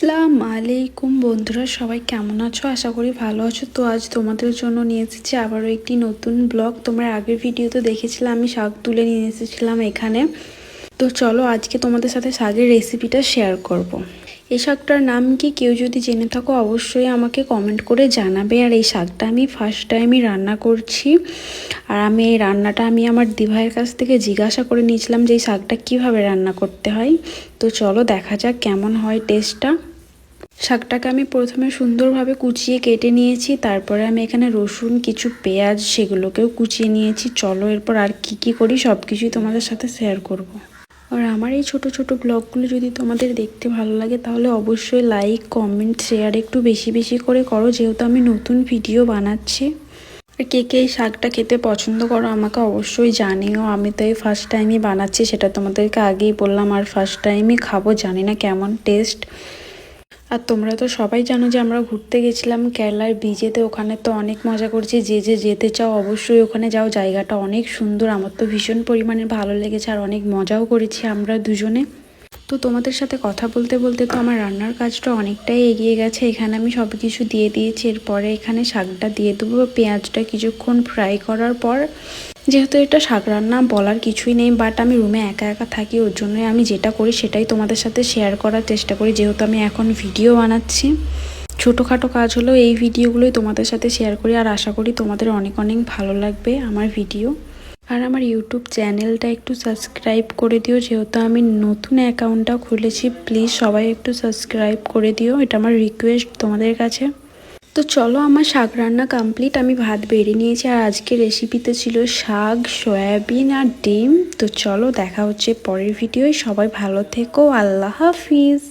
আসসালামু আলাইকুম বন্ধুরা, সবাই কেমন আছো? আশা করি ভালো আছো। তো আজ তোমাদের জন্য নিয়ে এসেছি আবারও একটি নতুন ব্লগ। তোমরা আগের ভিডিওতে দেখেছিলাম আমি শাক তুলে নিয়ে এসেছিলাম এখানে। তো চলো আজকে তোমাদের সাথে শাকের রেসিপিটা শেয়ার করব। এই শাকটার নাম কি কেউ যদি জেনে থাকো অবশ্যই আমাকে কমেন্ট করে জানাবে। আর এই শাকটা আমি ফার্স্ট টাইমই রান্না করছি। আর আমি এই রান্নাটা আমার দিভাইয়ের কাছ থেকে জিজ্ঞাসা করে নিয়েছিলাম যে এই শাকটা কীভাবে রান্না করতে হয়। তো চলো দেখা যাক কেমন হয় টেস্টটা। শাকটাকে আমি প্রথমে সুন্দরভাবে কুচিয়ে কেটে নিয়েছি, তারপরে আমি এখানে রসুন, কিছু পেঁয়াজ সেগুলোকেও কুচিয়ে নিয়েছি। চলো এরপর আর কি করি সব কিছুই তোমাদের সাথে শেয়ার করব। আর আমার এই ছোট ছোট ব্লগগুলো যদি তোমাদের দেখতে ভালো লাগে তাহলে অবশ্যই লাইক, কমেন্ট, শেয়ার একটু বেশি বেশি করে করো, যেহেতু আমি নতুন ভিডিও বানাচ্ছি। আর কে কে এই শাকটা খেতে পছন্দ করো আমাকে অবশ্যই জানিও। আমি তো এই ফার্স্ট টাইমই বানাচ্ছি, সেটা তোমাদেরকে আগেই বললাম। আর ফার্স্ট টাইমই খাবো, জানি না কেমন টেস্ট। আর তোমরা তো সবাই জানো যে আমরা ঘুরতে গেছিলাম কেরালার বিচেতে, ওখানে তো অনেক মজা করছি। যে যেতে চাও অবশ্যই ওখানে যাও, জায়গাটা অনেক সুন্দর। আমার তো ভীষণ পরিমাণে ভালো লেগেছে আর অনেক মজাও করেছি আমরা দুজনে। তো তোমাদের সাথে কথা বলতে বলতে তো আমার রান্নার কাজটা অনেকটাই এগিয়ে গেছে। এখানে আমি সব কিছু দিয়ে দিয়েছি, এরপরে এখানে শাকটা দিয়ে দেবো। পেঁয়াজটা কিছুক্ষণ ফ্রাই করার পর, যেহেতু এটা শাক রান্না বলার কিছুই নেই, বাট আমি রুমে একা একা থাকি, ওর জন্যই আমি যেটা করি সেটাই তোমাদের সাথে শেয়ার করার চেষ্টা করি, যেহেতু আমি এখন ভিডিও বানাচ্ছি। ছোটোখাটো কাজ হলেও এই ভিডিওগুলোই তোমাদের সাথে শেয়ার করি। আর আশা করি তোমাদের অনেক অনেক ভালো লাগবে আমার ভিডিও। আর আমার ইউটিউব চ্যানেলটা একটু সাবস্ক্রাইব করে দিও, যেহেতু আমি নতুন অ্যাকাউন্টটা খুলেছি। প্লিজ সবাই একটু সাবস্ক্রাইব করে দিও, এটা আমার রিকোয়েস্ট তোমাদের কাছে। তো চলো আমার শাক রান্না কমপ্লিট, আমি ভাত বেড়ে নিয়েছি। আর আজকে রেসিপিতে ছিল শাক, সয়াবিন আর ডিম। তো চলো দেখা হচ্ছে পরের ভিডিওয়। সবাই ভালো থেকো, আল্লাহ হাফিজ।